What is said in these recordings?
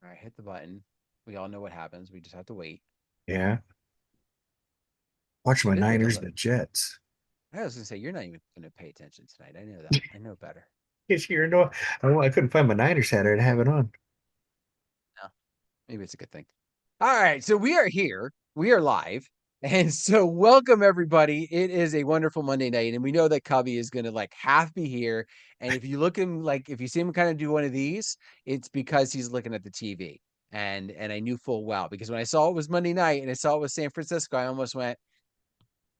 All right, hit the button. We all know what happens. We just have to wait. Yeah. Watch It my didn't look Niners a. and the Jets. I was gonna say you're not even gonna pay attention tonight. I know that. I know better. Yes, you know, I couldn't find my Niners hat. I'd have it on. No, maybe it's a good thing. All right, so we are here. We are live. And so welcome everybody. It is a wonderful Monday night, and we know that Cubbie is gonna like half be here. And if you look him like if you see him kind of do one of these, it's because he's looking at the TV. And I knew full well because when I saw it was Monday night and I saw it was San Francisco, I almost went,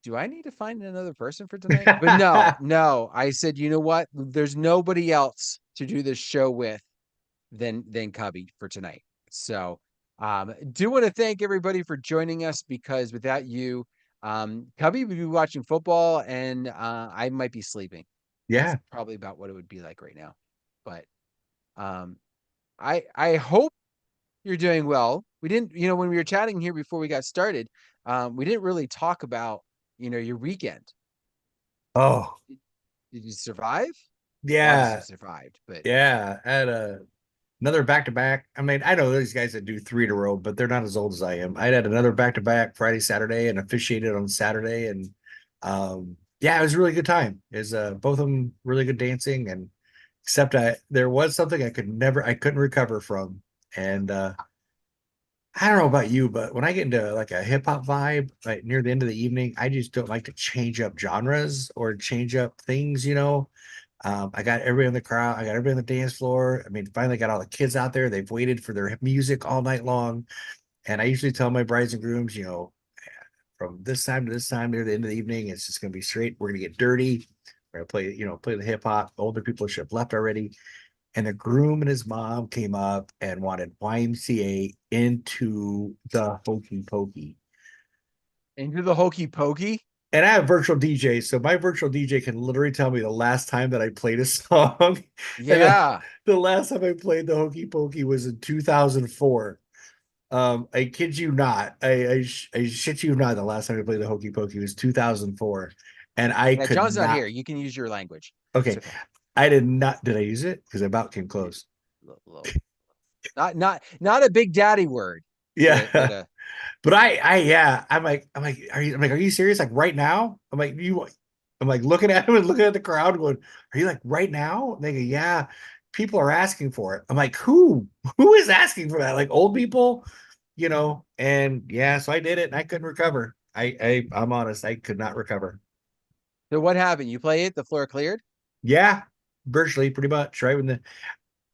do I need to find another person for tonight? But no, no. I said, you know what? There's nobody else to do this show with than Cubbie for tonight. So do want to thank everybody for joining us because without you, Cubbie would be watching football and I might be sleeping. That's Yeah. probably about what it would be like right now. But um I hope you're doing well. We didn't, when we were chatting here before we got started, we didn't really talk about, your weekend. Oh, Did you survive? Well, obviously you yeah. survived, but Yeah. I had another back to back. I mean, I know these guys that do three in a row, but they're not as old as I am. I had another back to back Friday, Saturday, and officiated on Saturday. And yeah, it was a really good time. Is both of them really good dancing, and except there was something I couldn't recover from. And I don't know about you, but when I get into like a hip hop vibe, like near the end of the evening, I just don't like to change up genres or change up things. I got everybody in the crowd, I got everybody on the dance floor. I mean, finally got all the kids out there. They've waited for their music all night long. And I usually tell my brides and grooms, from this time to this time near the end of the evening, it's just gonna be straight. We're gonna get dirty. We're gonna play the hip hop. Older people should have left already. And the groom and his mom came up and wanted YMCA into the hokey pokey. into the hokey pokey. And I have virtual DJ, so my virtual DJ can literally tell me the last time that I played a song. And Yeah. the last time I played the hokey pokey was in 2004. I kid you not. I shit you not. The last time I played the hokey pokey was 2004, and I Yeah, could John's not not. here. You can use your language. It's Okay, okay. I did not. Did I use it? Because I about came Yeah. close. Little. Not a big daddy word, but Yeah. But yeah, are you serious? Like right now? I'm like looking at him and looking at the crowd, going, are you like right now? And they go, yeah, people are asking for it. I'm like, who? Who is asking for that? Like old people. And yeah, so I did it and I couldn't recover. I'm honest, I could not recover. so what happened? You play it, the floor cleared? Yeah, virtually pretty much right when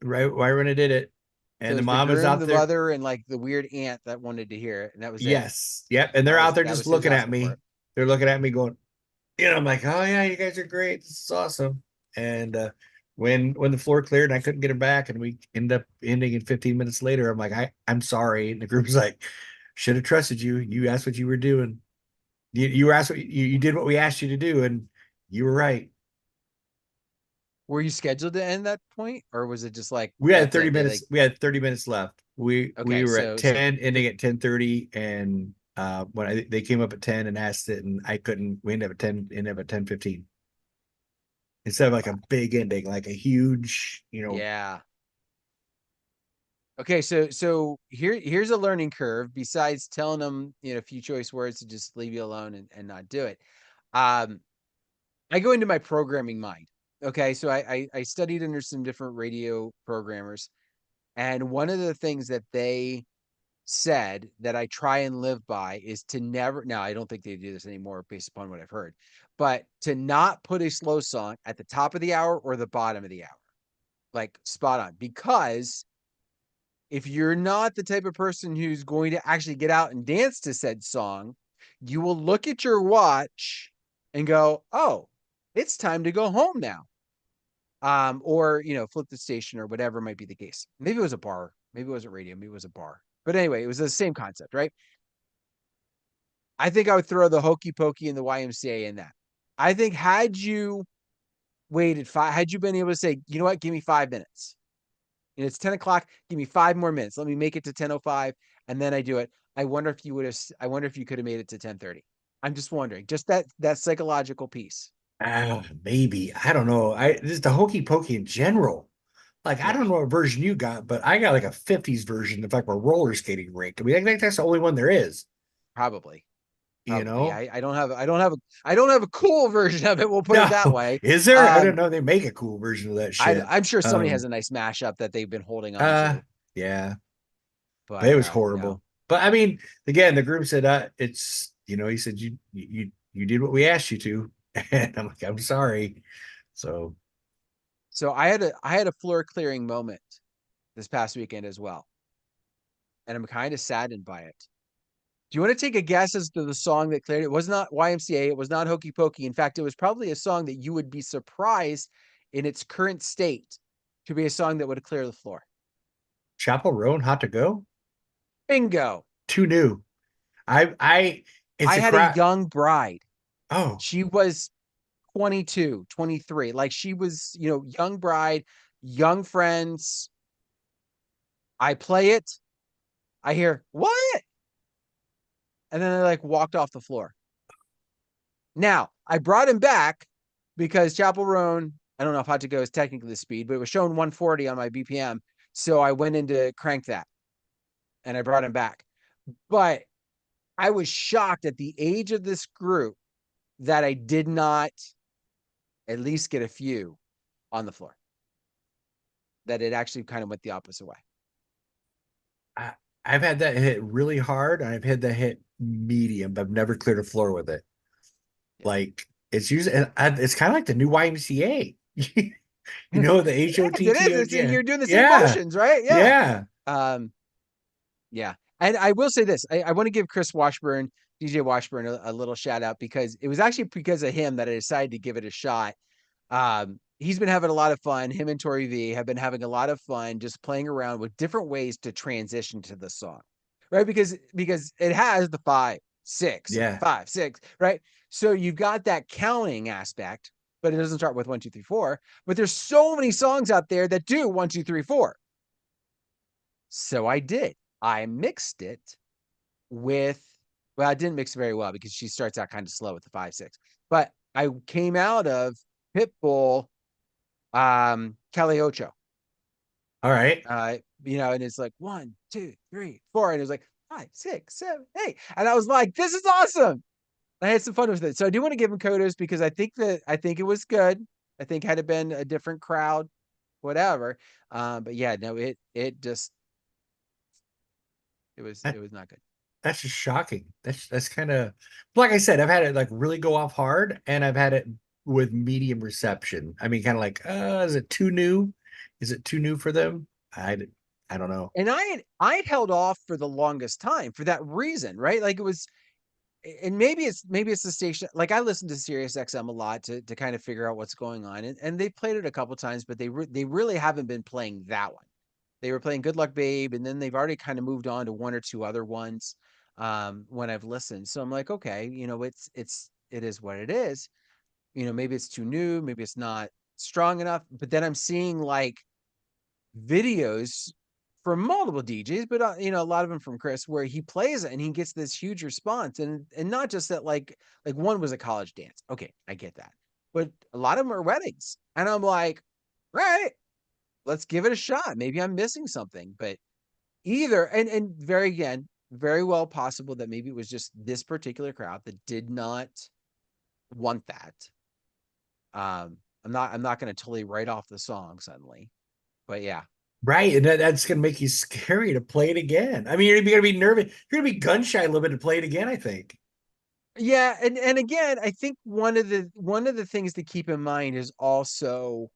I did it. So And it the was the mom is groom, out the there. mother, and like the weird aunt that wanted to hear it, and that was it. Yes. Yep. And they're out there That just was his looking at asking for me. it. They're looking at me going, I'm like, oh yeah, you guys are great. This is awesome. And when the floor cleared and I couldn't get him back, and we end up ending in 15 minutes later, I'm like, I'm sorry. And the group's like, should have trusted you. You asked what you were doing. You were asked you did what we asked you to do, and you were right. Were you scheduled to end that point, or was it just like We had that's 30 it? They minutes. like We had 30 minutes left. We okay, were at so 10, ending at 10:30, and they came up at 10 and asked it, and I couldn't. We ended up at 10, ended up at 10:15 instead of like a big ending, like a huge. yeah. Okay, so here's a learning curve. Besides telling them a few choice words to just leave you alone and not do it. Um, I go into my programming mind. Okay, so I studied under some different radio programmers, and one of the things that they said that I try and live by is to never. Now I don't think they do this anymore based upon what I've heard, but to not put a slow song at the top of the hour or the bottom of the hour, like spot on, because if you're not the type of person who's going to actually get out and dance to said song, you will look at your watch and go, "Oh, it's time to go home now." Or flip the station or whatever might be the case. Maybe it was a bar, maybe it wasn't radio, maybe it was a bar. But anyway, it was the same concept, right? I think I would throw the hokey pokey and the YMCA in that. I think had you been able to say, you know what, give me 5 minutes, and it's 10 o'clock. Give me 5 more minutes. Let me make it to 10:05, and then I do it. I wonder if you would have. I wonder if you could have made it to 10:30. I'm just wondering, just that psychological piece. Maybe I don't know. I just the hokey pokey in general. Like, I Yeah, don't know what version you got, but I got like a 50s version of like a roller skating rink. I mean, I think that's the only one there is, probably. you know? I don't have a cool version of it. We'll put it that No, way. is there? I didn't know they make a cool version of that shit. I'm sure somebody has Um, a nice mashup that they've been holding on uh, to, yeah, but but it was no. horrible. But I mean, again, the group said, it's, he said, you did what we asked you to. And I'm like, I'm sorry. So, So I had a floor clearing moment this past weekend as well, and I'm kind of saddened by it. Do you want to take a guess as to the song that cleared it? It was not YMCA. It was not Hokey Pokey. In fact, it was probably a song that you would be surprised in its current state to be a song that would clear the floor. Chapel Roan, hot to go. Bingo. Too new. It's I a had a crowd. young bride. Oh, She was 22, 23. Like she was, young bride, young friends. I play it. I hear, what? And then they like walked off the floor. Now, I brought him back because Chapel Roan, I don't know if Hot to Go is technically the speed, but it was showing 140 on my BPM. So I went in to crank that and I brought him back. But I was shocked at the age of this group that I did not at least get a few on the floor, that it actually kind of went the opposite way. I, I've had that hit really hard, and I've had that hit medium, but I've never cleared a floor with it. Yeah. Like, it's usually, it's kind of like the new YMCA. The It is. It is. It's, HOTTOJ. you're doing the same Yeah, motions, right? Yeah. yeah. Um, yeah. And I will say this, I want to give Chris Washburn, DJ Washburn, a little shout out because it was actually because of him that I decided to give it a shot. He's been having a lot of fun. Him and Tori V have been having a lot of fun just playing around with different ways to transition to the song, right? Because it has the 5, 6, Yeah. 5, 6, right? So you've got that counting aspect, but it doesn't start with 1, 2, 3, 4. But there's so many songs out there that do 1, 2, 3, 4. So I did. I mixed it with, well, I didn't mix very well because she starts out kind of slow with the 5, 6. But I came out of Pitbull, Cali Ocho. All right. And it's like 1, 2, 3, 4, and it was like 5, 6, 7, 8, and I was like, "This is awesome!" I had some fun with it, so I do want to give him kudos because I think it was good. I think had it been a different crowd, whatever. But yeah, no, it just it was not good. That's just shocking. That's kind of, like I said, I've had it like really go off hard, and I've had it with medium reception. I mean, kind of like, is it too new? Is it too new for them? I don't know. And I'd held off for the longest time for that reason, right? Like it was, and maybe it's the station. Like I listen to Sirius XM a lot to kind of figure out what's going on, and they played it a couple times, but they really haven't been playing that one. They were playing Good Luck Babe, and then they've already kind of moved on to one or two other ones when I've listened. So I'm like, okay, it is what it is. Maybe it's too new, maybe it's not strong enough. But then I'm seeing like videos from multiple DJs, but a lot of them from Chris, where he plays it and he gets this huge response, and not just that, like one was a college dance. Okay, I get that, but a lot of them are weddings, and I'm like, right, let's give it a shot. Maybe I'm missing something, but either and very again, very well possible that maybe it was just this particular crowd that did not want that. I'm not going to totally write off the song suddenly, but yeah. Right, and that's gonna make you scary to play it again. I mean, you're gonna be nervous. You're gonna be gun shy a little bit to play it again, I think. Yeah, and again, I think one of the things to keep in mind is also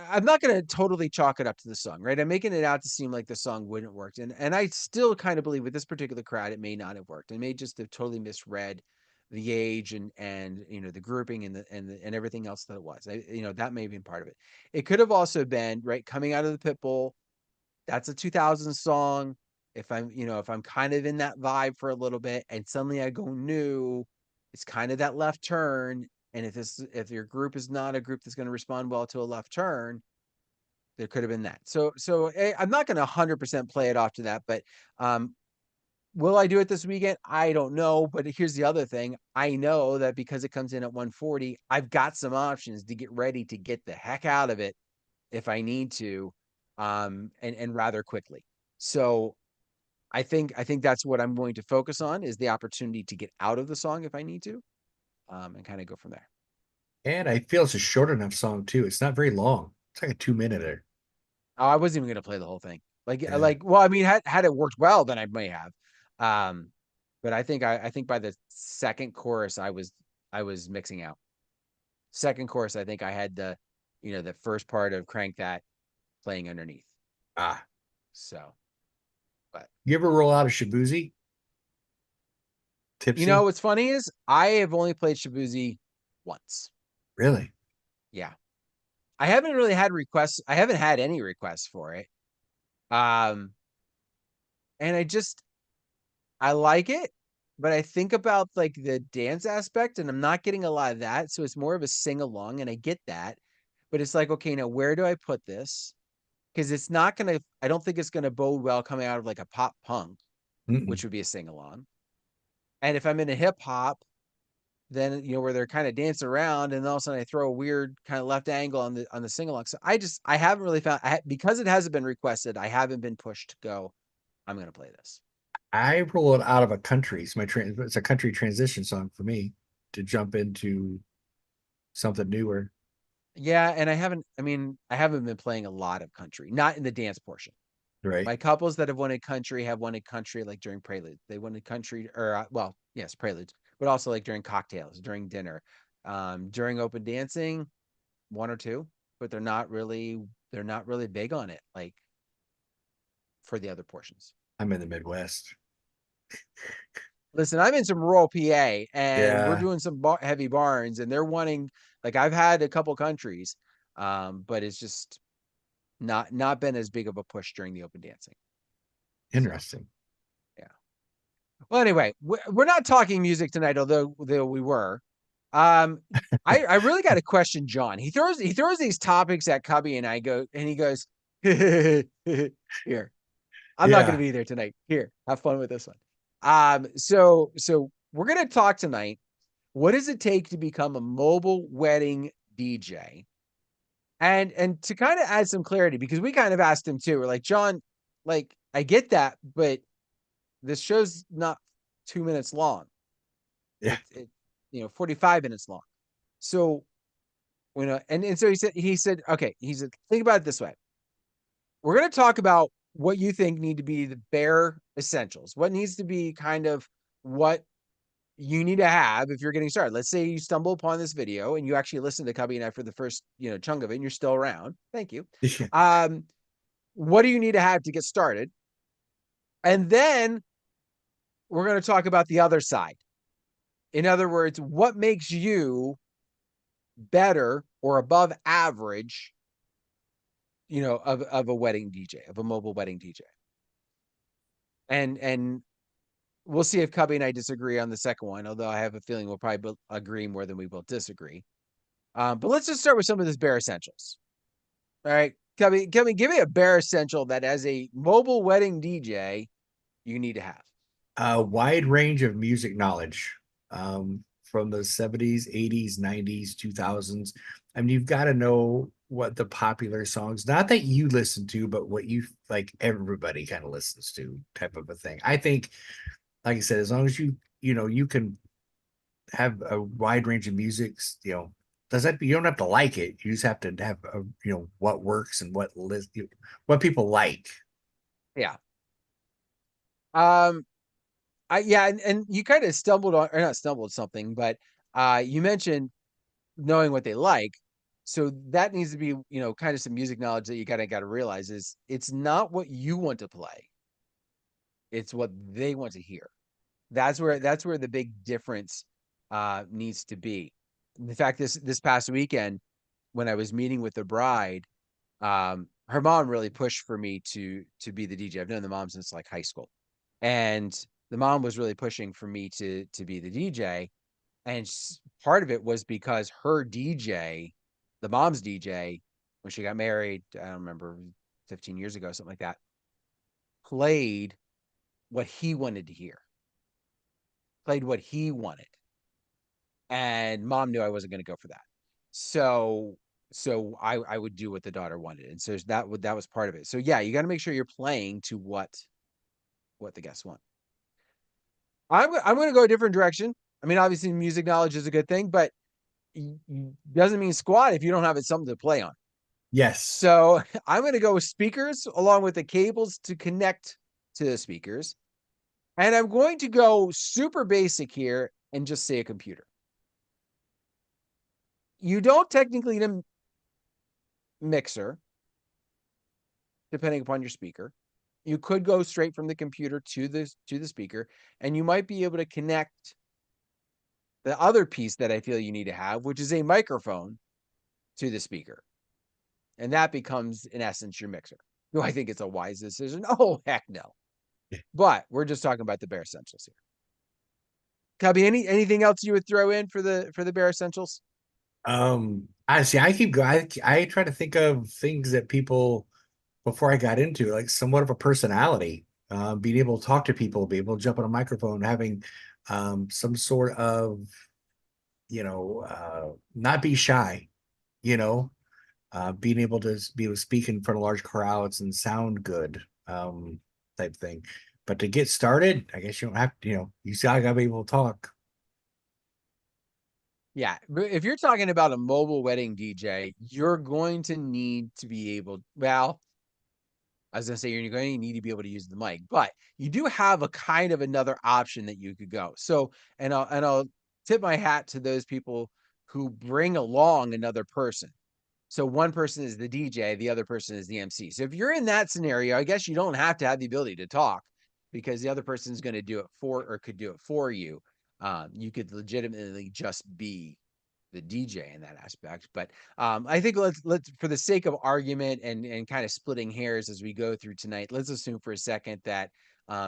I'm not going to totally chalk it up to the song, right? I'm making it out to seem like the song wouldn't work, and I still kind of believe with this particular crowd it may not have worked. It may just have totally misread the age and the grouping and everything else that it was. That may have been part of it. It could have also been right coming out of the Pitbull. That's a 2000 song. If I'm kind of in that vibe for a little bit and suddenly I go new, it's kind of that left turn. And if your group is not a group that's going to respond well to a left turn, there could have been that. So I'm not going to 100% play it off to that, but will I do it this weekend? I don't know. But here's the other thing. I know that because it comes in at 140, I've got some options to get ready to get the heck out of it if I need to, and rather quickly. So I think that's what I'm going to focus on is the opportunity to get out of the song if I need to, and kind of go from there. And I feel it's a short enough song too. It's not very long. It's like a 2 minute. Oh, I wasn't even going to play the whole thing. Yeah. Well, I mean, had it worked well, then I may have. Um, but I think by the second chorus, I was mixing out. Second chorus, I think I had the first part of Crank That playing underneath. Ah, So, but you ever roll out a Shabuzi? Tipsy? what's funny is I have only played Shabuzi once. Really? Yeah. I haven't really had requests. I haven't had any requests for it. Um, and I like it, but I think about like the dance aspect and I'm not getting a lot of that. So it's more of a sing along and I get that. But it's like, okay, now where do I put this? Because it's not gonna, I don't think it's gonna bode well coming out of like a pop punk, Mm-mm. which would be a sing along. And if I'm in a hip hop, then where they're kind of dancing around and all of a sudden I throw a weird kind of left angle on the sing along. So I haven't really found because it hasn't been requested, I haven't been pushed to go, I'm gonna play this. I roll it out of a country. It's a country transition song for me to jump into something newer, Yeah, and I haven't been playing a lot of country, not in the dance portion. right? My couples that have wanted country like during prelude. They wanted country or well, yes, preludes, but also like during cocktails, during dinner, during open dancing, one or two, but they're not really big on it like for the other portions. I'm in the Midwest. Listen, I'm in some rural PA and we're Yeah, doing some heavy barns and they're wanting like I've had a couple countries, but it's just not been as big of a push during the open dancing. So interesting. yeah. Well, anyway, we're not talking music tonight, although we were. I really got to question John. He throws these topics at Cubbie, and I go, and he goes, here. I'm not going to Yeah. be there tonight. Here, have fun with this one. So we're going to talk tonight. What does it take to become a mobile wedding DJ? And to kind of add some clarity, because we kind of asked him too. We're like, John, like I get that, but this show's not 2 minutes long. Yeah. It 45 minutes long. So and so he said, okay, he said, think about it this way. We're gonna talk about what you think need to be the bare essentials, what needs to be kind of what you need to have if you're getting started. Let's say you stumble upon this video and you actually listen to Cubbie and I for the first, chunk of it, and you're still around. Thank you. Yeah. Um, what do you need to have to get started? And then we're going to talk about the other side. In other words, what makes you better or above average, of a wedding DJ, of a mobile wedding DJ. And we'll see if Cubbie and I disagree on the second one, although I have a feeling we'll probably agree more than we will disagree. But let's just start with some of this bare essentials. All right, Cubbie, give me a bare essential that as a mobile wedding DJ, you need to have. A wide range of music knowledge, from the 70s, 80s, 90s, 2000s. I mean, you've got to know what the popular songs, not that you listen to, but what you like everybody kind of listens to, type of a thing. I think, like I said, as long as you can have a wide range of music, does that you don't have to like it. You just have to have what works and what people like. Yeah. Um, yeah, and you kind of stumbled on or not stumbled something, but you mentioned knowing what they like. So that needs to be, kind of some music knowledge that you got to realize is it's not what you want to play. It's what they want to hear. That's where the big difference needs to be. In fact, this past weekend when I was meeting with the bride, her mom really pushed for me to be the DJ. I've known the mom since like high school. And the mom was really pushing for me to be the DJ. And part of it was because her DJ, the mom's DJ, when she got married, I don't remember, 15 years ago, something like that, played what he wanted to hear, played what he wanted. And mom knew I wasn't going to go for that. So So I would do what the daughter wanted, and so that was part of it. So yeah, you got to make sure you're playing to what the guests want. I'm going to go a different direction. I mean, obviously, music knowledge is a good thing, but doesn't mean squat if you don't have it something to play on. Yes. So I'm going to go with speakers along with the cables to connect to the speakers. And I'm going to go super basic here and just say a computer. You don't technically need a mixer, depending upon your speaker. You could go straight from the computer to the speaker, and you might be able to connect the other piece that I feel you need to have, which is a microphone, to the speaker. And that becomes, in essence, your mixer. Do I think it's a wise decision? Oh, heck no. But we're just talking about the bare essentials here. Cubby, anything else you would throw in for the bare essentials? I see. I keep going. I try to think of things that people before I got into like somewhat of a personality, being able to talk to people, be able to jump on a microphone, having some sort of, not be shy, you know, being able to be able to speak in front of large crowds and sound good, type thing. But to get started, I guess you don't have to, you still gotta be able to talk. Yeah, but if you're talking about a mobile wedding DJ, you're going to need to be able, well, I was gonna say you're going to need to be able to use the mic, but you do have a kind of another option that you could go. So, and I'll tip my hat to those people who bring along another person. So one person is the DJ, the other person is the MC. So if you're in that scenario, I guess you don't have to have the ability to talk because the other person is going to do it for or could do it for you. You could legitimately just be the DJ in that aspect. But I think let's for the sake of argument and kind of splitting hairs as we go through tonight, let's assume for a second that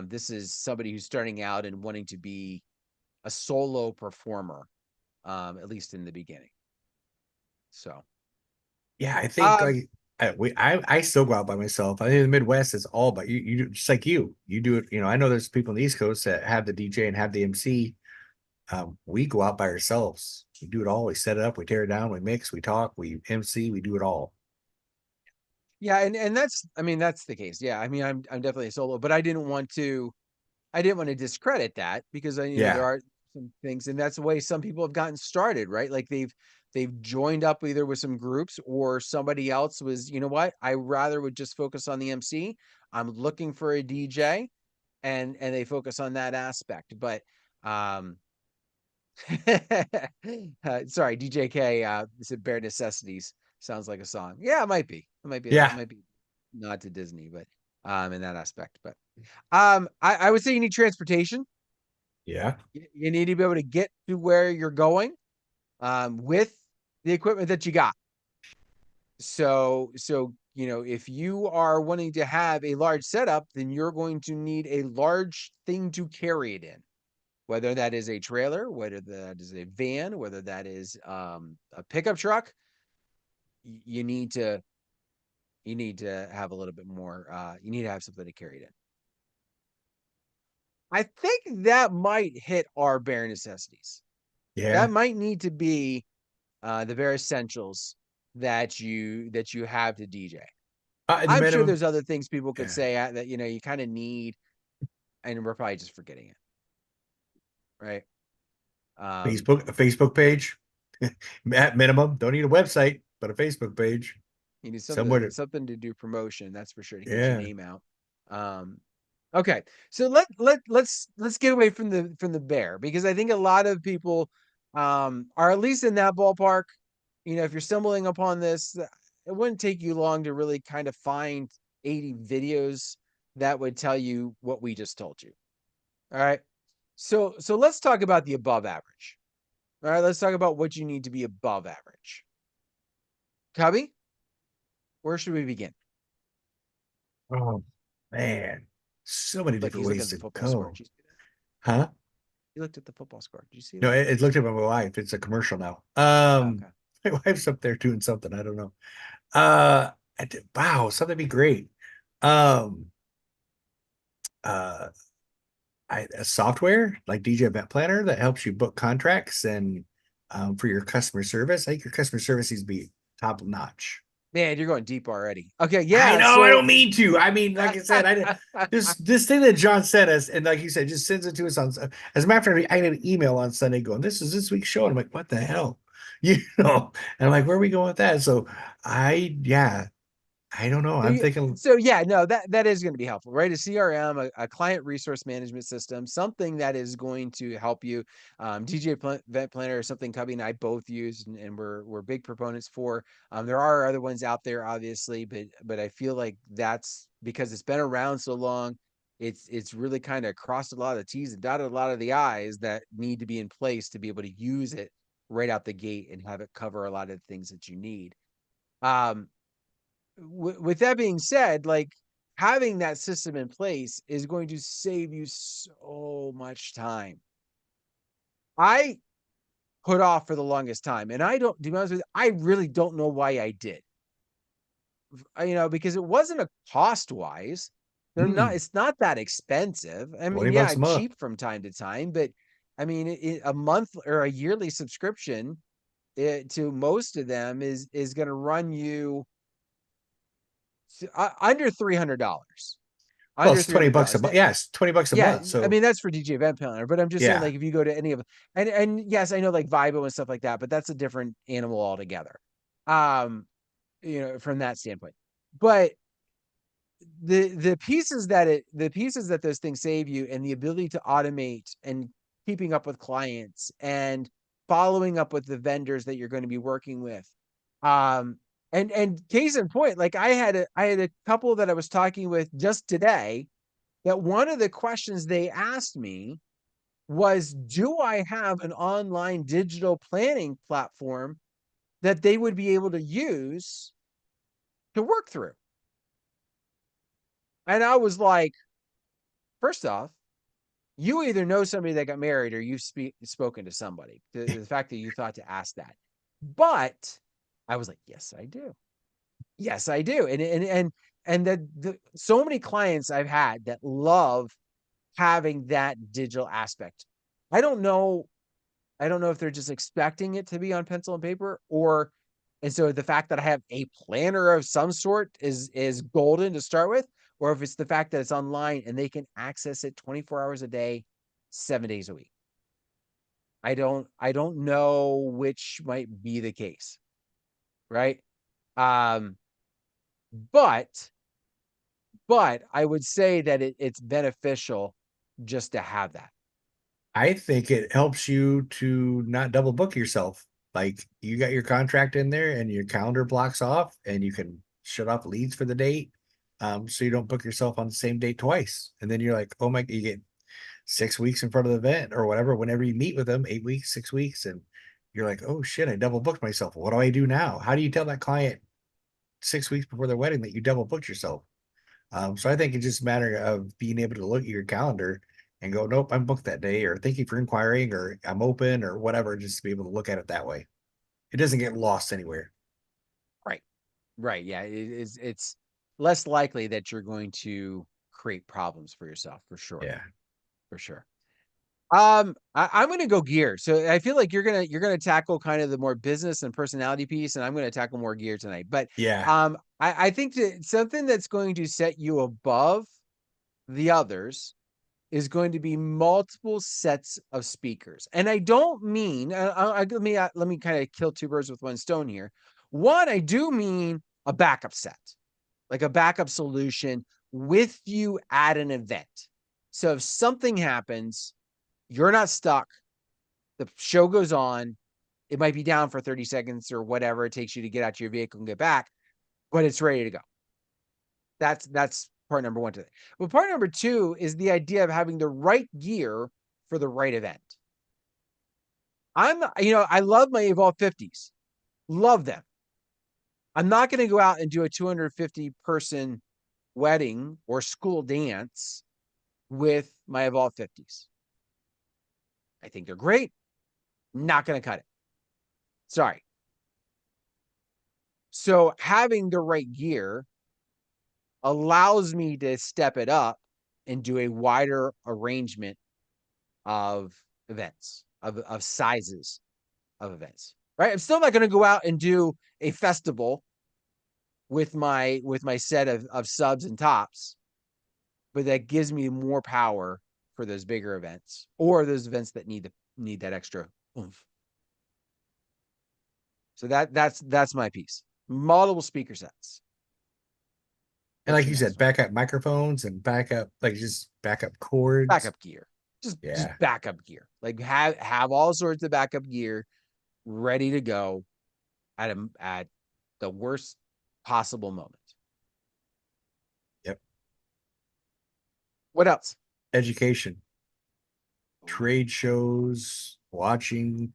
this is somebody who's starting out and wanting to be a solo performer, at least in the beginning. So, Yeah, I think um, like I still go out by myself. I think in the Midwest it's all but you just like you do it. I know there's people on the East Coast that have the DJ and have the MC. We go out by ourselves. We do it all. We set it up, we tear it down, we mix, we talk, we MC, we do it all. yeah, and that's I mean that's the case. Yeah, I mean I'm definitely a solo, but I didn't want to discredit that because there Yeah. are some things, and that's the way some people have gotten started, right? Like they've joined up either with some groups or somebody else was, you know what? I rather would just focus on the MC. I'm looking for a DJ, and they focus on that aspect. But um sorry, DJK said bare necessities sounds like a song. Yeah, it might be. It Yeah. might be not to Disney, but in that aspect. But I would say you need transportation. Yeah. You need to be able to get to where you're going with the equipment that you got. So if you are wanting to have a large setup, then you're going to need a large thing to carry it in, whether that is a trailer, whether that is a van, whether that is a pickup truck. You need to have a little bit more. You need to have something to carry it in. I think that might hit our bare necessities. That Yeah. might need to be the bare essentials that you have to DJ. The I'm sure minimum. there's other things people could Yeah. say that you kind of need, and we're probably just forgetting it, right? Um, A Facebook page. At minimum, don't need a website, but a Facebook page. you need something Somewhere to, something to do promotion, that's for sure, to get your yeah. name out. Um, okay, so let's get away from the bear because I think a lot of people are at least in that ballpark. If you're stumbling upon this, it wouldn't take you long to really kind of find 80 videos that would tell you what we just told you. All right. So let's talk about the above average. All right, let's talk about what you need to be above average. Cubby, where should we begin? Oh man. So many Look, different he's looking ways at the to football score. go. Did you see that? Huh? He looked at the football score. Did you see No, that? it looked at my wife. It's a commercial now. Okay. My wife's up there doing something. I don't know. Uh, wow, something be great. Um, uh, a software like DJ Event Planner that helps you book contracts and for your customer service. I think your customer service needs to be top notch. Man, you're going deep already. Okay, I yeah. know, I So don't mean to. I mean, like I said, I did this thing that John sent us, and like you said, just sends it to us on. As a matter of fact, I got an email on Sunday going, "This is this week's show," and I'm like, "What the hell?" You know, and I'm like, "Where are we going with that?" So yeah, I don't know. I'm thinking, so yeah, no, that is going to be helpful, right? A CRM, a client resource management system, something that is going to help you. DJ Event Planner is something Cubbie and I both use, and we're big proponents for. There are other ones out there, obviously, but I feel like that's because it's been around so long. It's really kind of crossed a lot of the T's and dotted a lot of the I's that need to be in place to be able to use it right out the gate and have it cover a lot of the things that you need. Um, with that being said, like having that system in place is going to save you so much time. I put off for the longest time, and I don't, to be honest with you, I really don't know why I did. Because it wasn't a cost wise. It's not that expensive. I mean, 20 yeah, bucks a I'm month. cheap from time to time, but I mean, a month or a yearly subscription to most of them is going to run you under $300. Well, Under it's 20 bucks a $300. month. Yes, 20 bucks a Yeah, month. I So mean that's for DJ Event Planner, but I'm just saying yeah, like if you go to any of and yes, I know like Vibo and stuff like that, but that's a different animal altogether. Um, from that standpoint. But the pieces that those things save you and the ability to automate and keeping up with clients and following up with the vendors that you're going to be working with. Um, and case in point, like I had a couple that I was talking with just today that one of the questions they asked me was, do I have an online digital planning platform that they would be able to use to work through? And I was like, first off, you either know somebody that got married or you've spoken to somebody. The fact that you thought to ask that. But I was like, yes, I do. Yes, I do. And that so many clients I've had that love having that digital aspect. I don't know. I don't know if they're just expecting it to be on pencil and paper, and so the fact that I have a planner of some sort is golden to start with, or if it's the fact that it's online and they can access it 24 hours a day, 7 days a week. I don't know which might be the case, right? Um, but but I would say that it's beneficial just to have that. I think it helps you to not double book yourself. Like you got your contract in there and your calendar blocks off and you can shut off leads for the date. So you don't book yourself on the same date twice. And then you're like, oh my, you get 6 weeks in front of the event or whatever, whenever you meet with them, 8 weeks, 6 weeks. And you're like, oh shit, I double booked myself. What do I do now? How do you tell that client 6 weeks before their wedding that you double booked yourself? So I think it's just a matter of being able to look at your calendar and go, nope, I'm booked that day, or thank you for inquiring, or I'm open, or whatever, just to be able to look at it that way. It doesn't get lost anywhere. Right. Right. Yeah. It's less likely that you're going to create problems for yourself for sure. Yeah. For sure. I'm gonna go gear. So I feel like you're gonna tackle kind of the more business and personality piece, and I'm gonna tackle more gear tonight. But Yeah. I think that something that's going to set you above the others is going to be multiple sets of speakers. And I don't mean let me kind of kill two birds with one stone here. One, I do mean a backup set, like a backup solution with you at an event. So if something happens, you're not stuck. The show goes on. It might be down for 30 seconds or whatever it takes you to get out to your vehicle and get back, but it's ready to go. That's part number one to it. But part number two is the idea of having the right gear for the right event. I love my Evolve 50s. Love them. I'm not going to go out and do a 250 person wedding or school dance with my Evolve 50s. I think they're great. Not going to cut it. Sorry. So having the right gear allows me to step it up and do a wider arrangement of events, of sizes of events. right? I'm still not going to go out and do a festival with my set of subs and tops, but that gives me more power for those bigger events or those events that need that extra oomph. So that's my piece. Multiple speaker sets. And What's like your you next said, one? backup microphones and backup, like just backup cords. Backup gear. Just Yeah. backup gear. Like have all sorts of backup gear ready to go at the worst possible moment. Yep. What else? Education, trade shows, watching,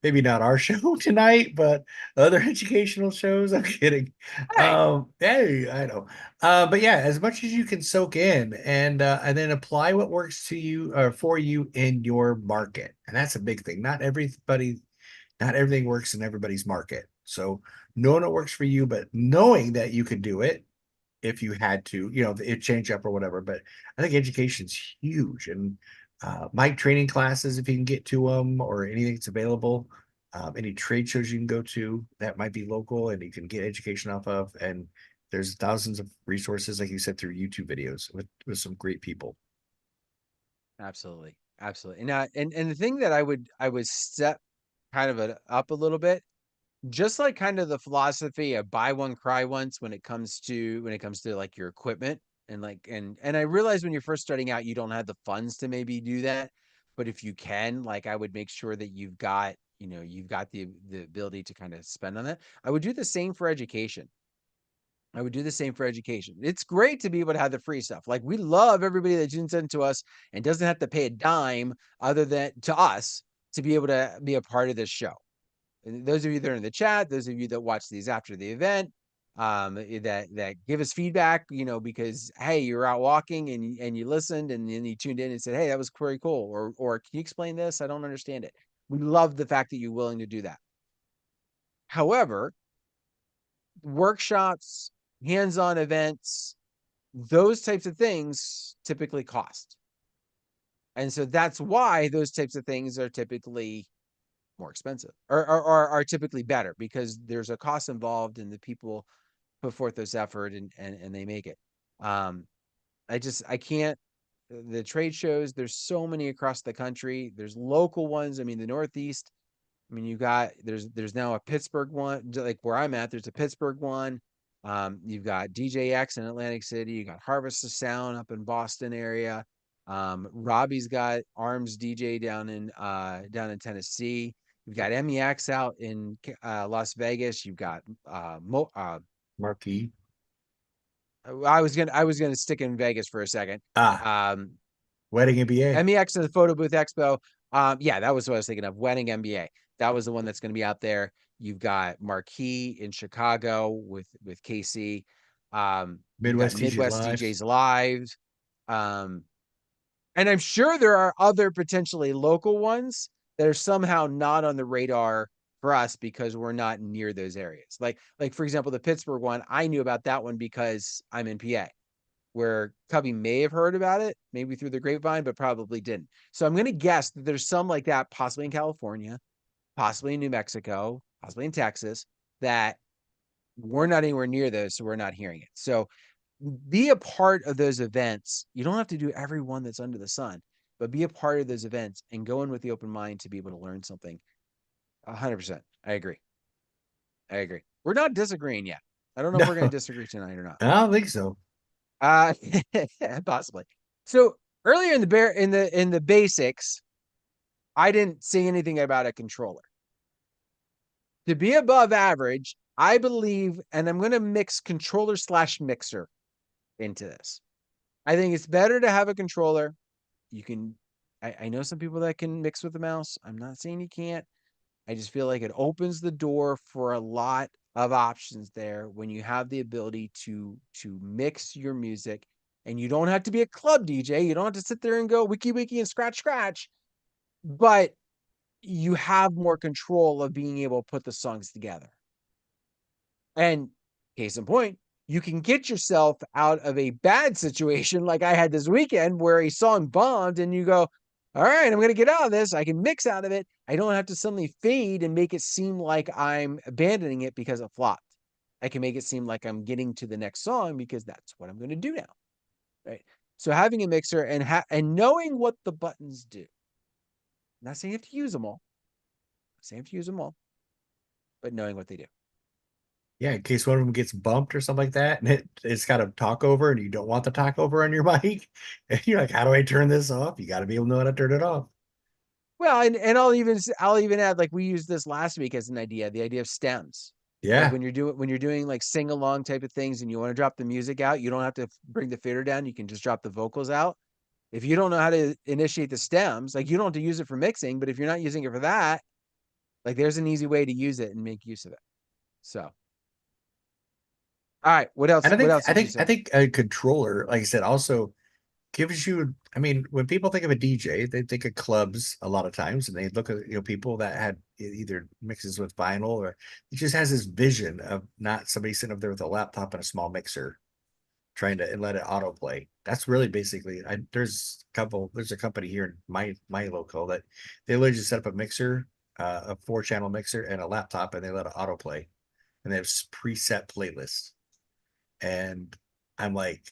maybe not our show tonight, but other educational shows. I'm kidding. Hey, Hey, I know. But yeah, as much as you can soak in and then apply what works to you or for you in your market. And that's a big thing. Not everything works in everybody's market. So knowing what works for you, but knowing that you could do it if you had to, it change up or whatever. But I think education's huge, and mic training classes, if you can get to them, or anything that's available, any trade shows you can go to that might be local and you can get education off of. And there's thousands of resources, like you said, through YouTube videos with some great people. absolutely, absolutely. And the thing that I would step kind of up a little bit, just like kind of the philosophy of buy one cry once when it comes to like your equipment and I realize when you're first starting out you don't have the funds to maybe do that, but if you can, like I would make sure that you've got the ability to kind of spend on that. I would do the same for education. I would do the same for education. It's great to be able to have the free stuff. Like we love everybody that tunes into us and doesn't have to pay a dime other than to us to be able to be a part of this show. And those of you that are in the chat, those of you that watch these after the event, that give us feedback, because hey, you're out walking and you listened and then you tuned in and said, hey, that was very cool, or can you explain this? I don't understand it. We love the fact that you're willing to do that. However, workshops, hands-on events, those types of things typically cost. And so that's why those types of things are typically more expensive or are typically better because there's a cost involved and the people put forth this effort and they make it. Um, I can't, the trade shows, there's so many across the country. There's local ones. I mean, the Northeast, I mean, there's now a Pittsburgh one, like where I'm at, there's a Pittsburgh one. You've got DJX in Atlantic City. You got Harvest of Sound up in Boston area. Robbie's got Arms DJ down in Tennessee. You've got MEX out in Las Vegas. You've got Marquee. I was gonna stick in Vegas for a second. Ah, Um, Wedding MBA. MEX is the Photo Booth Expo. Yeah, that was what I was thinking of. Wedding MBA. That was the one that's going to be out there. You've got Marquee in Chicago with KC. You've got Midwest DJs Midwest Live. DJs Live. Um, and I'm sure there are other potentially local ones that are somehow not on the radar for us because we're not near those areas. Like for example, the Pittsburgh one, I knew about that one because I'm in PA, where Cubbie may have heard about it, maybe through the grapevine, but probably didn't. So I'm going to guess that there's some like that, possibly in California, possibly in New Mexico, possibly in Texas, that we're not anywhere near those, so we're not hearing it. So be a part of those events. You don't have to do every one that's under the sun, but be a part of those events and go in with the open mind to be able to learn something. 100%. I agree. I agree. We're not disagreeing yet. I don't know if No, we're going to disagree tonight or not. I don't think so. Uh, possibly. So earlier in the basics, I didn't say anything about a controller. To be above average, I believe, and I'm going to mix controller slash mixer into this. I think it's better to have a controller. You can, I know some people that can mix with the mouse. I'm not saying you can't. I just feel like it opens the door for a lot of options there when you have the ability to mix your music, and you don't have to be a club DJ. You don't have to sit there and go wiki wiki and scratch, but you have more control of being able to put the songs together. And case in point, you can get yourself out of a bad situation like I had this weekend where a song bombed and you go, all right, I'm going to get out of this. I can mix out of it. I don't have to suddenly fade and make it seem like I'm abandoning it because it flopped. I can make it seem like I'm getting to the next song because that's what I'm going to do now. Right. So having a mixer and knowing what the buttons do. I'm not saying you have to use them all. I'm saying you have to use them all, but knowing what they do. Yeah, in case one of them gets bumped or something like that, and it's got a talk over, and you don't want the talk over on your mic, and you're like, "How do I turn this off?" You got to be able to know how to turn it off. Well, and I'll even add, like we used this last week as an idea, the idea of stems. Like Yeah, when you're doing like sing along type of things and you want to drop the music out, you don't have to bring the fader down. You can just drop the vocals out. If you don't know how to initiate the stems, like you don't have to use it for mixing, but if you're not using it for that, like there's an easy way to use it and make use of it. So, all right, what else? and I What think else I did you think I say? think a controller, like I said, also gives you. I mean, when people think of a DJ, they think of clubs a lot of times, and they look at people that had either mixes with vinyl, or it just has this vision of not somebody sitting up there with a laptop and a small mixer trying to and let it autoplay. That's really basically. There's a company here in my local that they literally just set up a mixer, a 4-channel mixer, and a laptop, and they let it autoplay, and they have preset playlists. And I'm like,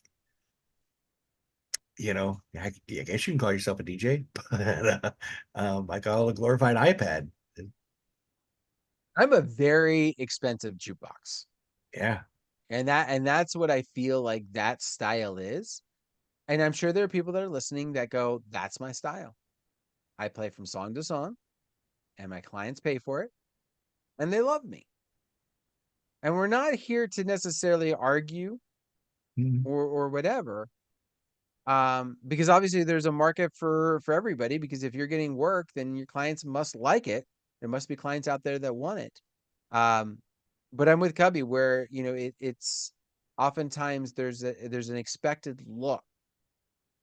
I guess you can call yourself a DJ, but I call it a glorified iPad. I'm a very expensive jukebox. Yeah. And that's what I feel like that style is. And I'm sure there are people that are listening that go, that's my style. I play from song to song and my clients pay for it and they love me. And we're not here to necessarily argue Mhm. or whatever. Because obviously there's a market for everybody, because if you're getting work, then your clients must like it. There must be clients out there that want it. Um, but I'm with Cubbie where, it's oftentimes there's an expected look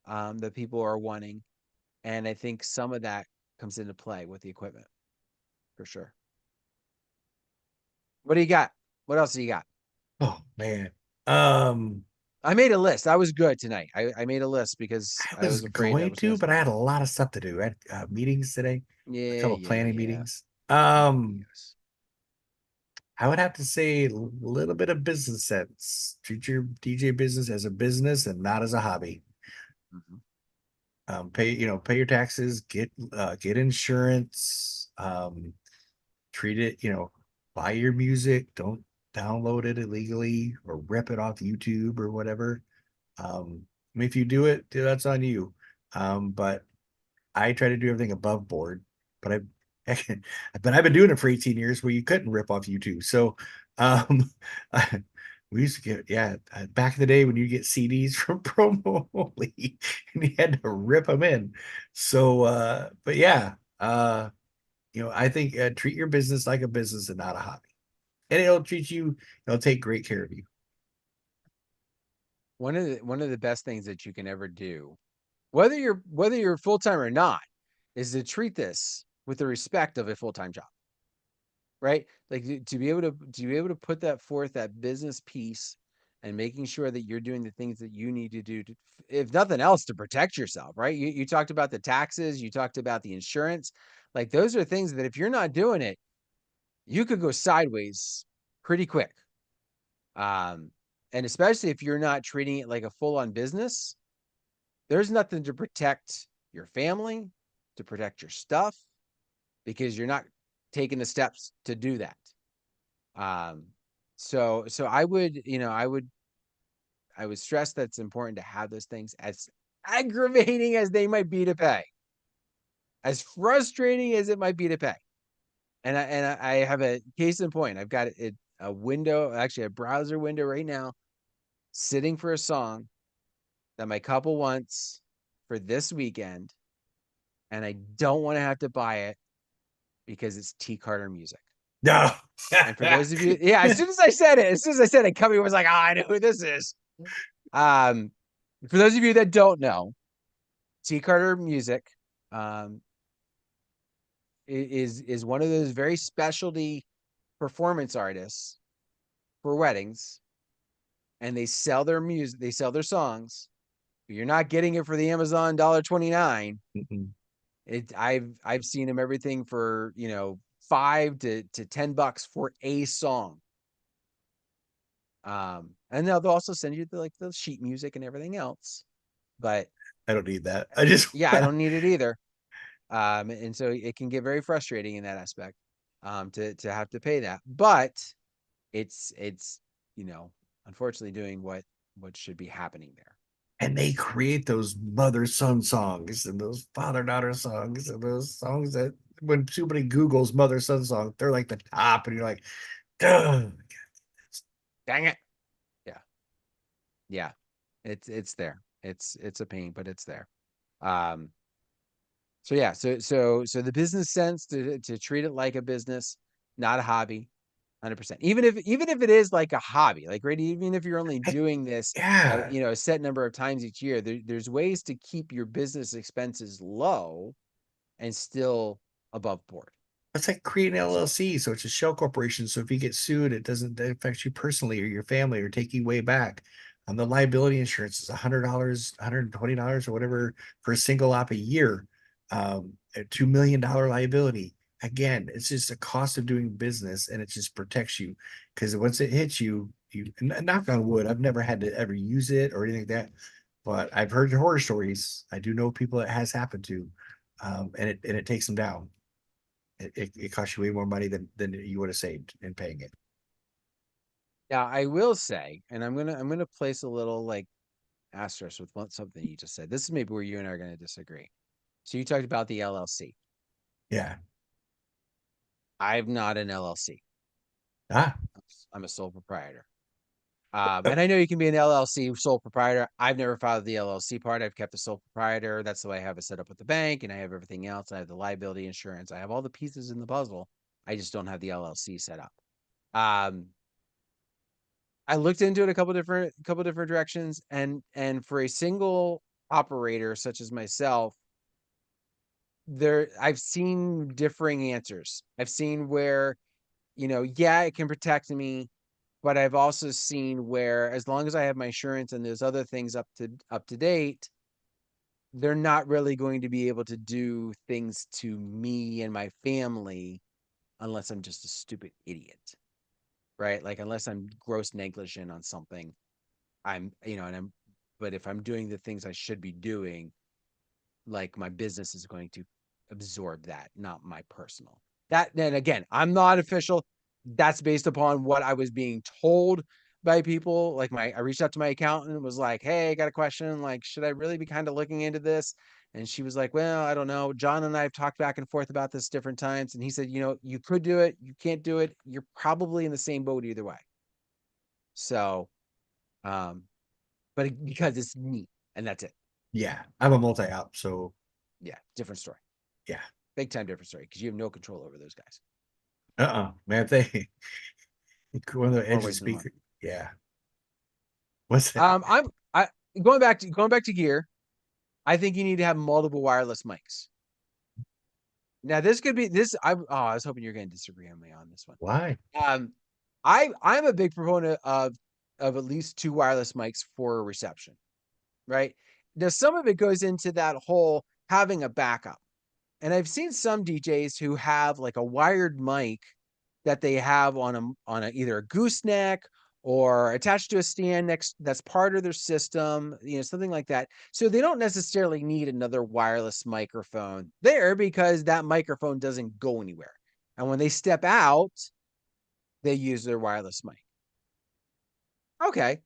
that people are wanting. And I think some of that comes into play with the equipment for sure. What do you got? What else do you got? Oh man. Um, I made a list. I was good tonight. I made a list because I I was was afraid I going was going to, to but I screw had it a up. lot of stuff to do. I had meetings today, a Yeah, couple of yeah, planning yeah. meetings. Oh, yes. I would have to say a little bit of business sense. Treat your DJ business as a business and not as a hobby. Mhm. Pay your taxes, get insurance, treat it, buy your music, don't download it illegally or rip it off YouTube or whatever. I mean, if you do it, that's on you. But I try to do everything above board, but I've been doing it for 18 years where you couldn't rip off YouTube. So, um, we used to get, yeah, back in the day when you get CDs from promo only and you had to rip them in. So, but yeah, I think treat your business like a business and not a hobby, and it'll take great care of you. One of the best things that you can ever do, whether you're full time or not, is to treat this with the respect of a full time job, right? Like to be able to put that forth, that business piece, and making sure that you're doing the things that you need to do to, if nothing else, to protect yourself, right? You talked about the taxes, you talked about the insurance, like those are things that if you're not doing it, you could go sideways pretty quick. Um, and especially if you're not treating it like a full on business, there's nothing to protect your family, to protect your stuff, because you're not taking the steps to do that. Um, so I would stress that it's important to have those things, as aggravating as they might be to pay, as frustrating as it might be to pay. And I have a case in point. I've got a window, actually a browser window right now, sitting for a song that my couple wants for this weekend, and I don't want to have to buy it because it's T Carter music. No. And for those of you, yeah, as soon as I said it, Cubby was like, "Oh, I know who this is." Um, for those of you that don't know, T Carter music, um, is one of those very specialty performance artists for weddings, and they sell their songs. But you're not getting it for the Amazon $1.29. Mm-mm. I've seen them everything for, $5 to $10 for a song. And they'll also send you the sheet music and everything else. But I don't need that. I just yeah, I don't need it either. And so it can get very frustrating in that aspect, to have to pay that. But it's you know, unfortunately doing what should be happening there. and they create those mother-son songs and those father-daughter songs and those songs that when somebody Googles mother-son song, they're like the top, and you're like, duh. Dang it. Yeah. Yeah. It's there. It's a pain, but it's there. Um, so yeah, so the business sense to treat it like a business, not a hobby, 100%. Even if it is like a hobby, like right, even if you're only I, doing this, yeah, a set number of times each year, there's ways to keep your business expenses low and still above board. it's like creating an So LLC, so it's a shell corporation. So if you get sued, it doesn't affect you personally or your family or take you way back. The liability insurance is $100, $120 or whatever for a single op a year. A $2 million liability. Again, it's just a cost of doing business, and it just protects you because once it hits you, knock on wood. I've never had to ever use it or anything like that, but I've heard horror stories. I do know people it has happened to, and it takes them down. It costs you way more money than you would have saved in paying it. yeah, I will say, and I'm gonna place a little like asterisk with something you just said. This is maybe where you and I are gonna disagree. So you talked about the LLC. Yeah. I'm not an LLC. Ah, I'm a sole proprietor. And I know you can be an LLC sole proprietor. I've never filed the LLC part. I've kept the sole proprietor. That's the way I have it set up with the bank, and I have everything else. I have the liability insurance. I have all the pieces in the puzzle. I just don't have the LLC set up. Um, I looked into it a couple different directions, and for a single operator such as myself, there I've seen differing answers. I've seen where, yeah, it can protect me, but I've also seen where as long as I have my insurance and there's other things up to date, they're not really going to be able to do things to me and my family unless I'm just a stupid idiot, right? Like unless I'm gross negligent on something, and I'm but if I'm doing the things I should be doing, like my business is going to absorb that, not my personal. That then again, I'm not official. That's based upon what I was being told by people. Like I reached out to my accountant and was like, "Hey, I got a question. Like, should I really be kind of looking into this?" And she was like, "Well, I don't know. John and I have talked back and forth about this different times." And he said, you could do it, you can't do it. You're probably in the same boat either way. So, um, because it's me and that's it. yeah. I'm a multi-op, so Yeah, different story. yeah. Big time different story because you have no control over those guys Man, if they one of the or edge of wasting the money. speaker. Yeah. What's that? I'm I going back to gear. I think you need to have multiple wireless mics. Now this could be this. I was hoping you're going to disagree on me on this one. Why? Um, I'm a big proponent of at least two wireless mics for a reception. Right now, some of it goes into that whole having a backup. And I've seen some DJs who have like a wired mic that they have on either a gooseneck or attached to a stand next that's part of their system, something like that. So they don't necessarily need another wireless microphone there because that microphone doesn't go anywhere. And when they step out, they use their wireless mic. Okay,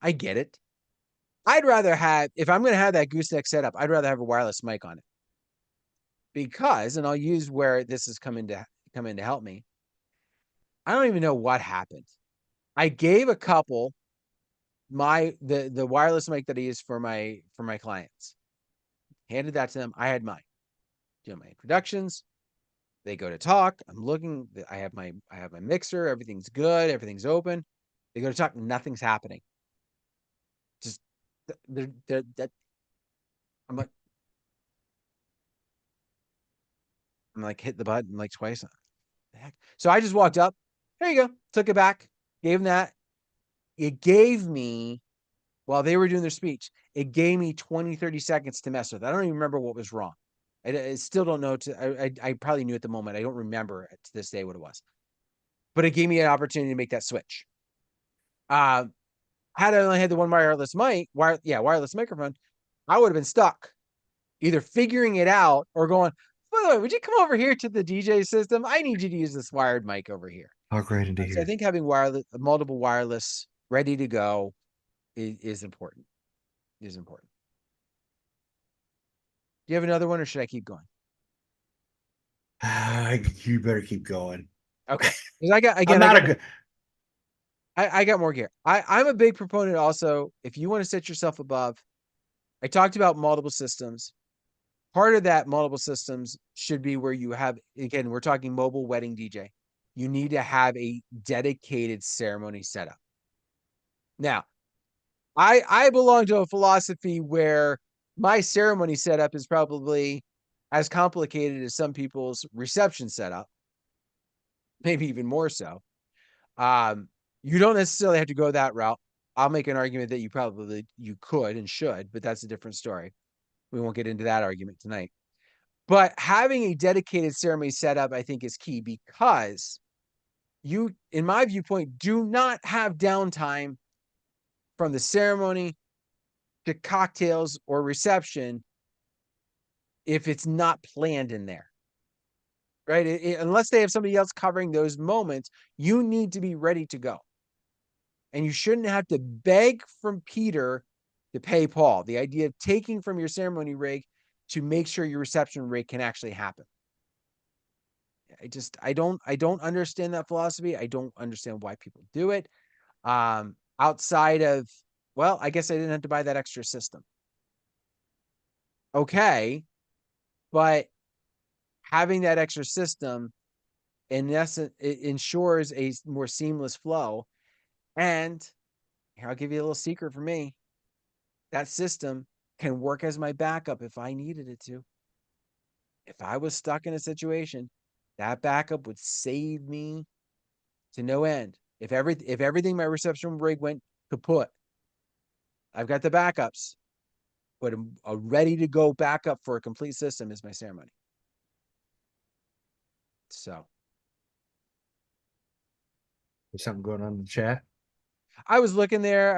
I get it. I'd rather have, if I'm going to have that gooseneck setup, I'd rather have a wireless mic on it because, and I'll use where this has come in to help me. I don't even know what happened. I gave a couple the wireless mic that I use for my clients. Handed that to them. I had mine. Do my introductions. They go to talk. I'm looking. I have my mixer. Everything's good. Everything's open. They go to talk. Nothing's happening. Just they're I'm like I'm like hit the button like twice. The heck? So I just walked up. There you go. Took it back. Gave them that. It gave me while they were doing their speech, it gave me 20, 30 seconds to mess with. I don't even remember what was wrong. I still don't know. I probably knew at the moment. I don't remember to this day what it was, but it gave me an opportunity to make that switch. Uh, had I only had the one wireless wireless microphone, I would have been stuck either figuring it out or going, by the way, would you come over here to the DJ system? I need you to use this wired mic over here. Talk right into So I here. think having multiple wireless ready to go is important. Is important. Do you have another one, or should I keep going? You better keep going. Okay, because I got I'm again, not a good. I got more gear. I'm a big proponent also. If you want to set yourself above, I talked about multiple systems. Part of that multiple systems should be where you have, again, we're talking mobile wedding DJ. You need to have a dedicated ceremony setup. Now, I belong to a philosophy where my ceremony setup is probably as complicated as some people's reception setup, maybe even more so. Um, you don't necessarily have to go that route. I'll make an argument that you could and should, but that's a different story. We won't get into that argument tonight. But having a dedicated ceremony setup, I think, is key because you, in my viewpoint, do not have downtime from the ceremony to cocktails or reception if it's not planned in there, right? Unless they have somebody else covering those moments, you need to be ready to go. And you shouldn't have to beg from Peter to pay Paul. The idea of taking from your ceremony rig to make sure your reception rig can actually happen. I don't understand that philosophy. I don't understand why people do it. Outside of, well, I guess I didn't have to buy that extra system. Okay, but having that extra system in essence, it ensures a more seamless flow. And here, I'll give you a little secret for me. That system can work as my backup if I needed it to. If I was stuck in a situation, that backup would save me to no end. If everything my reception rig went kaput, I've got the backups, but a ready to go backup for a complete system is my ceremony. So There's something going on in the chat. I was looking there.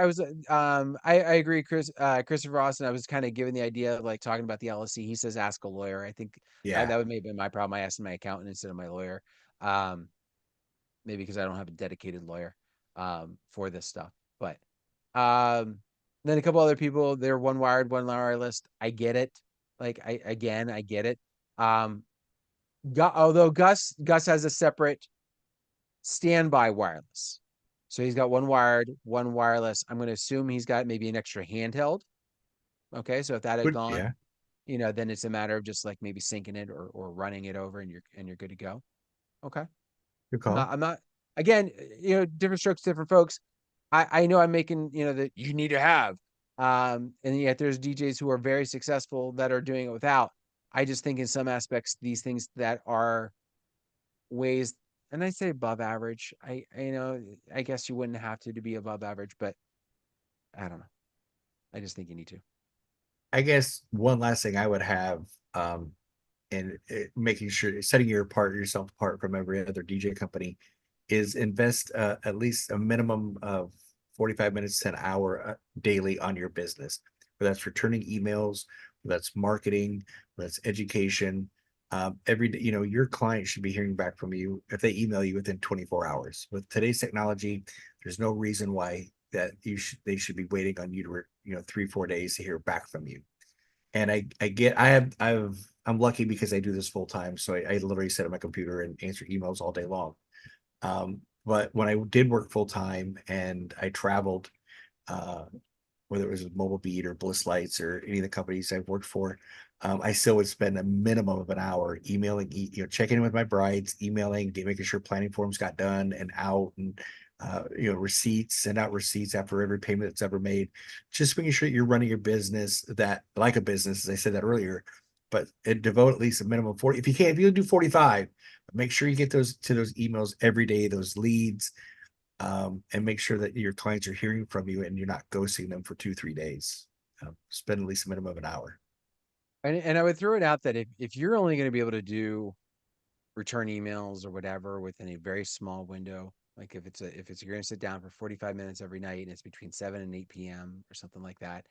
I agree, Christopher Austin. I was kind of given the idea of like talking about the LLC. He says ask a lawyer. I think Yeah. that would maybe be my problem. I asked my accountant instead of my lawyer. Um, maybe because I don't have a dedicated lawyer for this stuff. But then a couple other people, they're one wired, one wireless. I get it. Like I get it. Um, although Gus has a separate standby wireless. So he's got one wired, one wireless. I'm going to assume he's got maybe an extra handheld. Okay, so if that had Good. gone, Yeah. then it's a matter of just like maybe syncing it or running it over, and you're good to go. Okay. Good I'm call. not. I'm not. Again, different strokes, different folks. I know I'm making that you need to have, and yet there's DJs who are very successful that are doing it without. I just think in some aspects these things that are ways, and I say above average. I guess you wouldn't have to be above average, but I don't know. I just think you need to. I guess one last thing I would have, and making sure setting yourself apart from every other DJ company, is invest at least a minimum of 45 minutes to an hour daily on your business. Whether that's returning emails, whether that's marketing, whether that's education. Every day, your client should be hearing back from you if they email you within 24 hours. With today's technology, there's no reason why they should be waiting on you to 3-4 days to hear back from you. And I'm lucky because I do this full time. So I literally sit at my computer and answer emails all day long. But when I did work full time and I traveled, uh, whether it was Mobile Beat or Bliss Lights or any of the companies I've worked for, I still would spend a minimum of an hour emailing, checking in with my brides, emailing, making sure planning forms got done and out, and receipts, send out receipts after every payment that's ever made, just making sure you're running your business that like a business, as I said that earlier. But devote at least a minimum of 40. If you do 45, make sure you get those emails every day, those leads, and make sure that your clients are hearing from you and you're not ghosting them for 2-3 days. Spend at least a minimum of an hour. And I would throw it out that if you're only going to be able to do return emails or whatever within a very small window, like if it's you're going to sit down for 45 minutes every night and it's between 7 and 8 p.m. or something like that,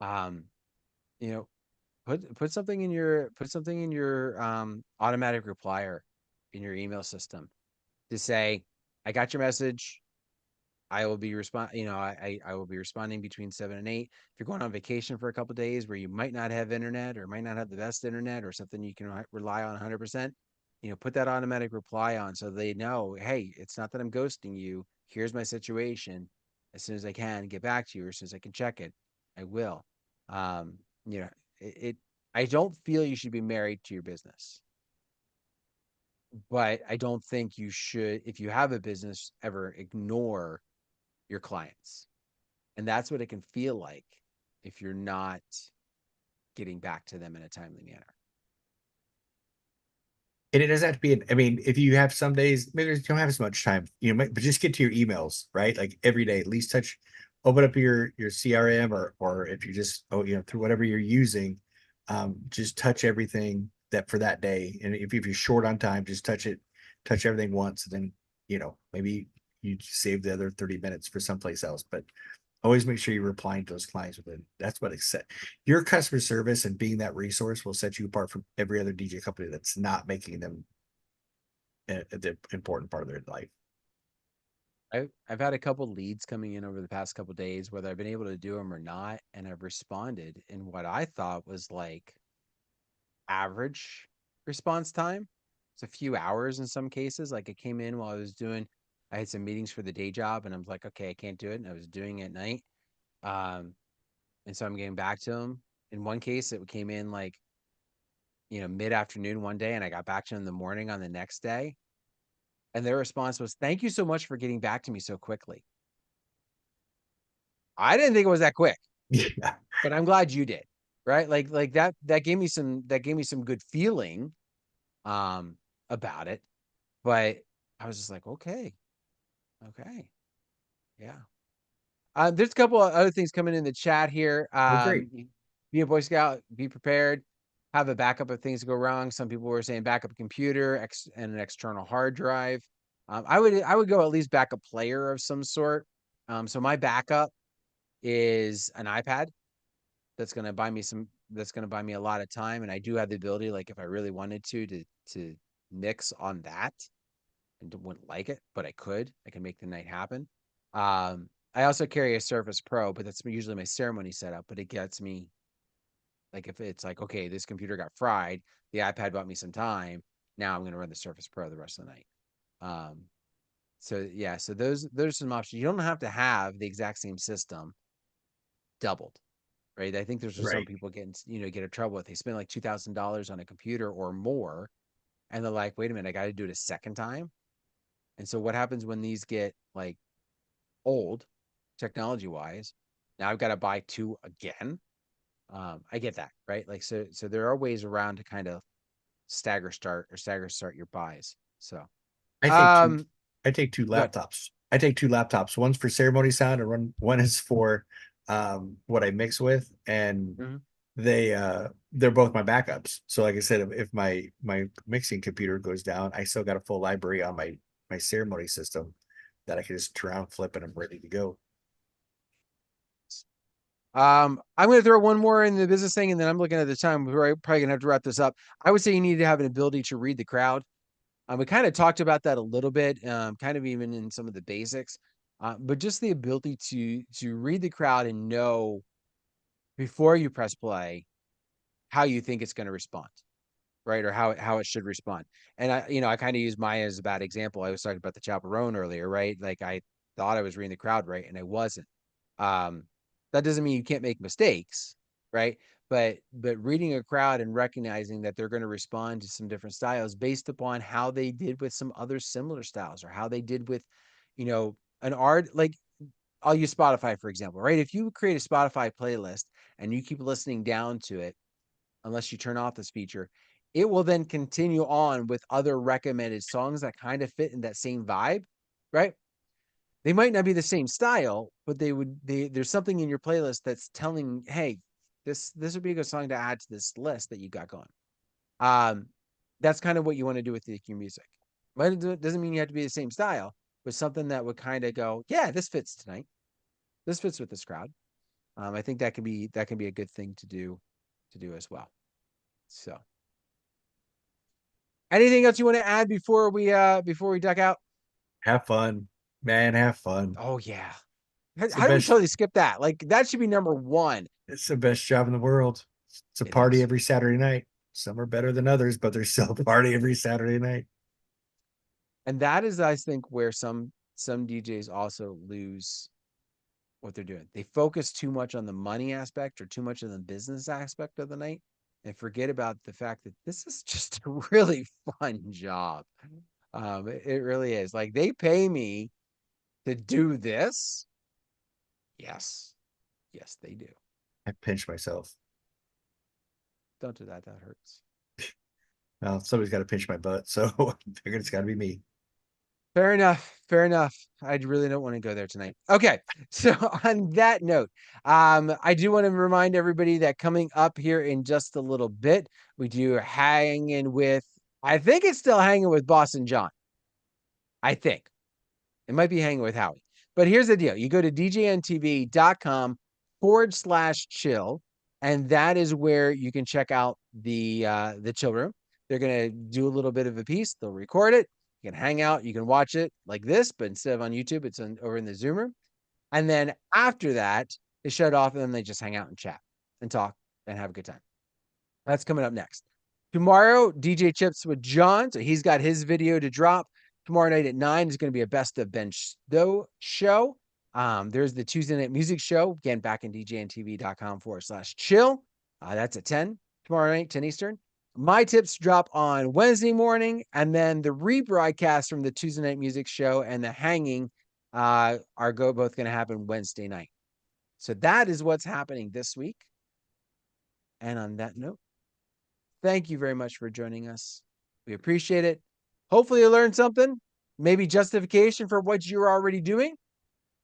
um, you know, put something in your automatic replier in your email system to say, I got your message. I will be I will be responding between 7 and 8. If you're going on vacation for a couple of days where you might not have internet or might not have the best internet or something you can rely on 100%, put that automatic reply on so they know, hey, it's not that I'm ghosting you. Here's my situation. As soon as I can get back to you, or as soon as I can check it, I will. Um, you know, it I don't feel you should be married to your business, but I don't think you should, if you have a business, ever ignore your clients. And that's what it can feel like if you're not getting back to them in a timely manner. And it doesn't have to be, I mean, if you have some days, maybe you don't have as much time, but just get to your emails, right? Like every day, at least open up your CRM, or if you just, through whatever you're using, just touch everything that for that day. And if you're short on time, just touch everything once. And then, maybe you save the other 30 minutes for someplace else. But always make sure you're replying to those clients within. That's what it said. Your customer service and being that resource will set you apart from every other DJ company that's not making them the important part of their life. I've had a couple leads coming in over the past couple days, whether I've been able to do them or not, and I've responded in what I thought was like average response time. It's a few hours in some cases. Like it came in while I had some meetings for the day job, and I'm like, okay, I can't do it, and I was doing it at night. Um, and so I'm getting back to them. In one case, it came in like mid afternoon one day, and I got back to them in the morning on the next day. And their response was, "Thank you so much for getting back to me so quickly." I didn't think it was that quick, Yeah, but I'm glad you did. Right? Like that gave me some good feeling um about it. But I was just like, okay, okay, yeah. There's a couple of other things coming in the chat here. well, great. Be a Boy Scout, be prepared, have a backup if things go wrong. Some people were saying backup computer and an external hard drive. I would go at least backup player of some sort. So my backup is an iPad that's gonna buy me a lot of time. And I do have the ability, like if I really wanted to mix on that and wouldn't like it, but I can make the night happen. I also carry a Surface Pro, but that's usually my ceremony setup, but it gets me like if it's like, okay, this computer got fried, the iPad bought me some time. Now I'm going to run the Surface Pro the rest of the night. Um, so yeah, so those are some options. You don't have to have the exact same system doubled, right? I think there's just some Right. people get in trouble with. They spend like $2,000 on a computer or more, and they're like, wait a minute, I got to do it a second time. And so what happens when these get like old, technology wise? Now I've got to buy two again. I get that, right? Like so there are ways around to kind of stagger start your buys. So I take two. um I take two good. laptops. I take two laptops. One's for ceremony sound, and one is for what I mix with, and Mhm. they're both my backups. So, like I said, if my mixing computer goes down, I still got a full library on my ceremony system that I can just turn around, flip, and I'm ready to go. I'm going to throw one more in the business thing, and then I'm looking at the time. We're probably going to have to wrap this up. I would say you need to have an ability to read the crowd. We kind of talked about that a little bit, kind of even in some of the basics, but just the ability to read the crowd and know before you press play how you think it's going to respond, right? Or how it should respond. And I kind of use Maya as a bad example. I was talking about the chaperone earlier, right? Like I thought I was reading the crowd right, and I wasn't. Um, that doesn't mean you can't make mistakes, right? But reading a crowd and recognizing that they're going to respond to some different styles based upon how they did with some other similar styles or how they did with, an art like I'll use Spotify for example, right? If you create a Spotify playlist and you keep listening down to it, unless you turn off this feature, it will then continue on with other recommended songs that kind of fit in that same vibe, right? They might not be the same style, but there's something in your playlist that's telling, hey, this would be a good song to add to this list that you got going. Um, that's kind of what you want to do with your music. But it doesn't mean you have to be the same style, but something that would kind of go, yeah, this fits tonight. This fits with this crowd. I think that can be a good thing to do as well. So, anything else you want to add before we duck out? Have fun, man. Have fun. Oh yeah. It's the How do we best. totally skip that? Like that should be number one. It's the best job in the world. It's a It party is. every Saturday night. Some are better than others, but there's still a party every Saturday night. And that is, I think, where some DJs also lose what they're doing. They focus too much on the money aspect or too much on the business aspect of the night and forget about the fact that this is just a really fun job. It really is. Like they pay me to do this. Yes. Yes, they do. I pinch myself. Don't do that. That hurts. Well, somebody's got to pinch my butt, so I figured it's got to be me. Fair enough. Fair enough. I really don't want to go there tonight. Okay. So on that note, I do want to remind everybody that coming up here in just a little bit, we do hanging with, I think it's still hanging with Boston John. I think it might be hanging with Howie. But here's the deal. You go to djntv.com/chill, and that is where you can check out the chill room. They're gonna do a little bit of a piece, they'll record it. You can hang out, you can watch it like this, but instead of on YouTube, it's over in the Zoom room. And then after that, they shut it off and then they just hang out and chat and talk and have a good time. That's coming up next. Tomorrow, DJ Chips with John. So he's got his video to drop. Tomorrow night at 9 is going to be a best of Ben Stowe show. There's the Tuesday night music show. Again, back in djntv.com/chill. That's at 10 tomorrow night, 10 Eastern. My tips drop on Wednesday morning, and then the rebroadcast from the Tuesday night music show and the hanging are both going to happen Wednesday night. So that is what's happening this week. And on that note, thank you very much for joining us. We appreciate it. Hopefully you learned something, maybe justification for what you're already doing,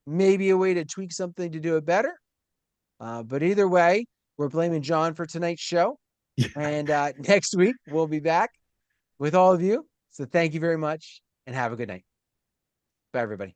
maybe a way to tweak something to do it better. But either way, we're blaming John for tonight's show. And next week, we'll be back with all of you. So thank you very much and have a good night. Bye, everybody.